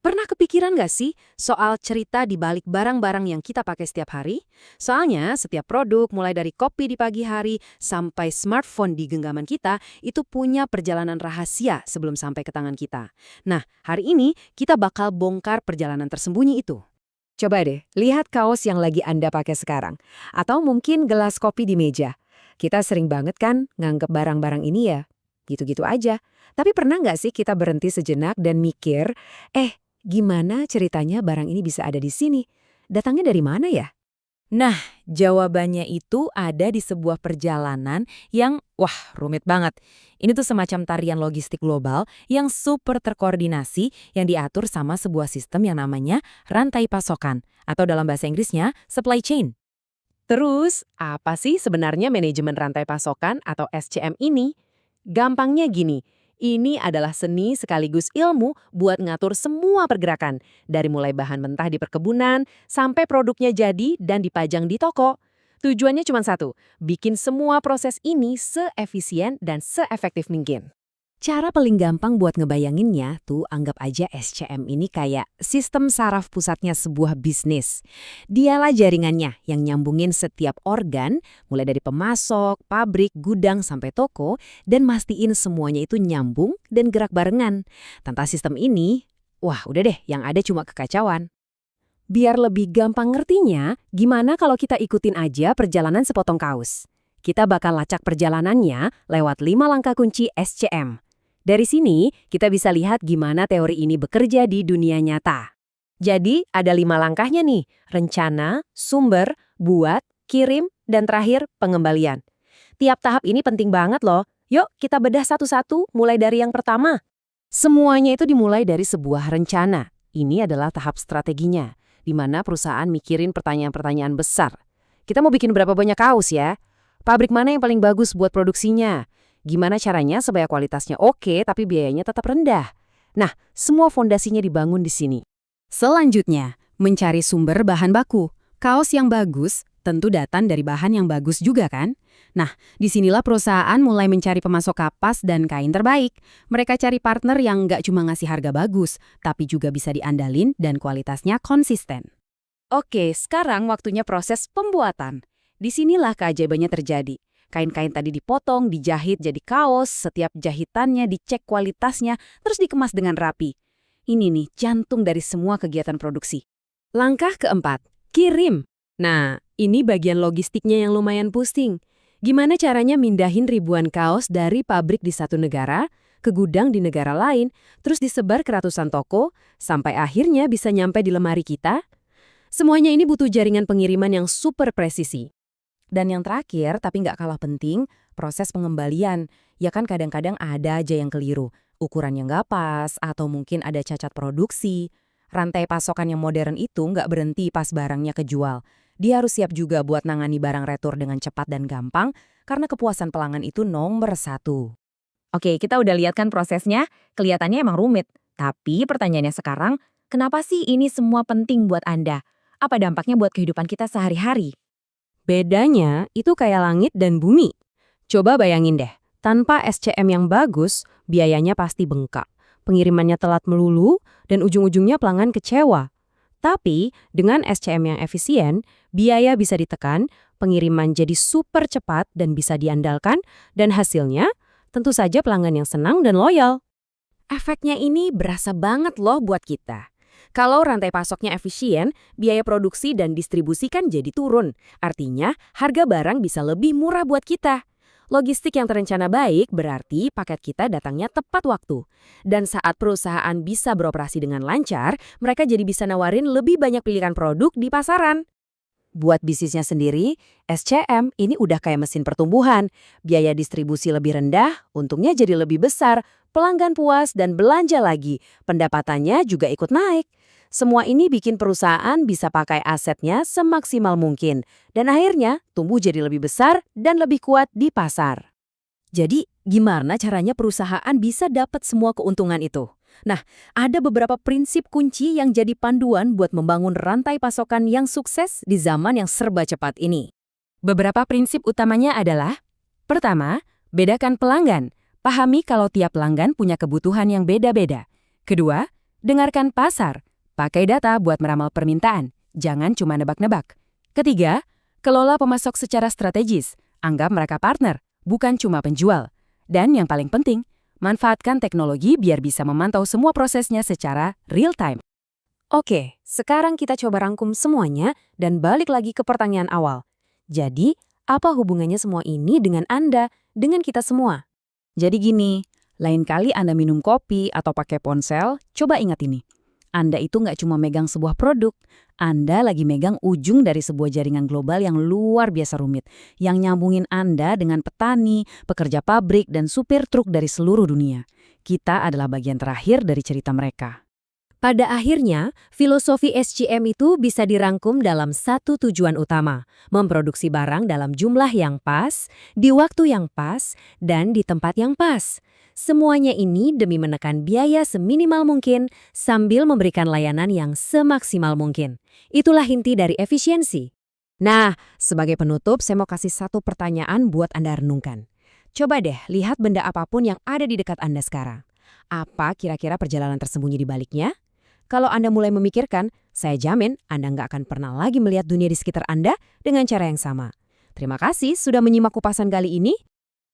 Pernah kepikiran nggak sih soal cerita di balik barang-barang yang kita pakai setiap hari? Soalnya setiap produk, mulai dari kopi di pagi hari sampai smartphone di genggaman kita, itu punya perjalanan rahasia sebelum sampai ke tangan kita. Nah, hari ini kita bakal bongkar perjalanan tersembunyi itu. Coba deh, lihat kaos yang lagi Anda pakai sekarang. Atau mungkin gelas kopi di meja. Kita sering banget kan nganggep barang-barang ini ya gitu-gitu aja. Tapi pernah nggak sih kita berhenti sejenak dan mikir, gimana ceritanya barang ini bisa ada di sini? Datangnya dari mana ya? Nah, jawabannya itu ada di sebuah perjalanan yang, wah, rumit banget. Ini tuh semacam tarian logistik global yang super terkoordinasi yang diatur sama sebuah sistem yang namanya rantai pasokan, atau dalam bahasa Inggrisnya, supply chain. Terus, apa sih sebenarnya manajemen rantai pasokan atau SCM ini? Gampangnya gini, ini adalah seni sekaligus ilmu buat ngatur semua pergerakan, dari mulai bahan mentah di perkebunan sampai produknya jadi dan dipajang di toko. Tujuannya cuma satu, bikin semua proses ini seefisien dan seefektif mungkin. Cara paling gampang buat ngebayanginnya tuh anggap aja SCM ini kayak sistem saraf pusatnya sebuah bisnis. Dialah jaringannya yang nyambungin setiap organ, mulai dari pemasok, pabrik, gudang, sampai toko, dan mastiin semuanya itu nyambung dan gerak barengan. Tanpa sistem ini, wah udah deh yang ada cuma kekacauan. Biar lebih gampang ngertinya, gimana kalau kita ikutin aja perjalanan sepotong kaos? Kita bakal lacak perjalanannya lewat 5 langkah kunci SCM. Dari sini, kita bisa lihat gimana teori ini bekerja di dunia nyata. Jadi, ada 5 langkahnya nih, rencana, sumber, buat, kirim, dan terakhir, pengembalian. Tiap tahap ini penting banget loh. Yuk, kita bedah satu-satu, mulai dari yang pertama. Semuanya itu dimulai dari sebuah rencana. Ini adalah tahap strateginya, di mana perusahaan mikirin pertanyaan-pertanyaan besar. Kita mau bikin berapa banyak kaos ya? Pabrik mana yang paling bagus buat produksinya? Gimana caranya supaya kualitasnya oke tapi biayanya tetap rendah? Nah, semua fondasinya dibangun di sini. Selanjutnya, mencari sumber bahan baku. Kaos yang bagus tentu datang dari bahan yang bagus juga kan? Nah, disinilah perusahaan mulai mencari pemasok kapas dan kain terbaik. Mereka cari partner yang nggak cuma ngasih harga bagus, tapi juga bisa diandalin dan kualitasnya konsisten. Oke, sekarang waktunya proses pembuatan. Disinilah keajaibannya terjadi. Kain-kain tadi dipotong, dijahit jadi kaos, setiap jahitannya dicek kualitasnya, terus dikemas dengan rapi. Ini nih, jantung dari semua kegiatan produksi. Langkah keempat, kirim. Nah, ini bagian logistiknya yang lumayan pusing. Gimana caranya mindahin ribuan kaos dari pabrik di satu negara ke gudang di negara lain, terus disebar ke ratusan toko, sampai akhirnya bisa nyampe di lemari kita? Semuanya ini butuh jaringan pengiriman yang super presisi. Dan yang terakhir, tapi nggak kalah penting, proses pengembalian. Ya kan kadang-kadang ada aja yang keliru. Ukurannya nggak pas, atau mungkin ada cacat produksi. Rantai pasokan yang modern itu nggak berhenti pas barangnya kejual. Dia harus siap juga buat nangani barang retur dengan cepat dan gampang, karena kepuasan pelanggan itu nomor satu. Oke, kita udah lihat kan prosesnya, kelihatannya emang rumit. Tapi pertanyaannya sekarang, kenapa sih ini semua penting buat Anda? Apa dampaknya buat kehidupan kita sehari-hari? Bedanya itu kayak langit dan bumi. Coba bayangin deh, tanpa SCM yang bagus, biayanya pasti bengkak. Pengirimannya telat melulu, dan ujung-ujungnya pelanggan kecewa. Tapi, dengan SCM yang efisien, biaya bisa ditekan, pengiriman jadi super cepat dan bisa diandalkan, dan hasilnya tentu saja pelanggan yang senang dan loyal. Efeknya ini berasa banget loh buat kita. Kalau rantai pasoknya efisien, biaya produksi dan distribusi kan jadi turun. Artinya, harga barang bisa lebih murah buat kita. Logistik yang terencana baik berarti paket kita datangnya tepat waktu. Dan saat perusahaan bisa beroperasi dengan lancar, mereka jadi bisa nawarin lebih banyak pilihan produk di pasaran. Buat bisnisnya sendiri, SCM ini udah kayak mesin pertumbuhan. Biaya distribusi lebih rendah, untungnya jadi lebih besar, pelanggan puas dan belanja lagi. Pendapatannya juga ikut naik. Semua ini bikin perusahaan bisa pakai asetnya semaksimal mungkin. Dan akhirnya tumbuh jadi lebih besar dan lebih kuat di pasar. Jadi, gimana caranya perusahaan bisa dapat semua keuntungan itu? Nah, ada beberapa prinsip kunci yang jadi panduan buat membangun rantai pasokan yang sukses di zaman yang serba cepat ini. Beberapa prinsip utamanya adalah, pertama, bedakan pelanggan. Pahami kalau tiap pelanggan punya kebutuhan yang beda-beda. Kedua, Dengarkan pasar. Pakai data buat meramal permintaan. Jangan cuma nebak-nebak. Ketiga, kelola pemasok secara strategis. Anggap mereka partner, bukan cuma penjual. Dan yang paling penting, manfaatkan teknologi biar bisa memantau semua prosesnya secara real time. Oke, sekarang kita coba rangkum semuanya dan balik lagi ke pertanyaan awal. Jadi, apa hubungannya semua ini dengan Anda, dengan kita semua? Jadi gini, lain kali Anda minum kopi atau pakai ponsel, coba ingat ini. Anda itu nggak cuma megang sebuah produk, Anda lagi megang ujung dari sebuah jaringan global yang luar biasa rumit, yang nyambungin Anda dengan petani, pekerja pabrik, dan supir truk dari seluruh dunia. Kita adalah bagian terakhir dari cerita mereka. Pada akhirnya, filosofi SCM itu bisa dirangkum dalam satu tujuan utama, memproduksi barang dalam jumlah yang pas, di waktu yang pas, dan di tempat yang pas. Semuanya ini demi menekan biaya seminimal mungkin sambil memberikan layanan yang semaksimal mungkin. Itulah inti dari efisiensi. Nah, sebagai penutup, saya mau kasih satu pertanyaan buat Anda renungkan. Coba deh lihat benda apapun yang ada di dekat Anda sekarang. Apa kira-kira perjalanan tersembunyi di baliknya? Kalau Anda mulai memikirkan, saya jamin Anda nggak akan pernah lagi melihat dunia di sekitar Anda dengan cara yang sama. Terima kasih sudah menyimak kupasan kali ini.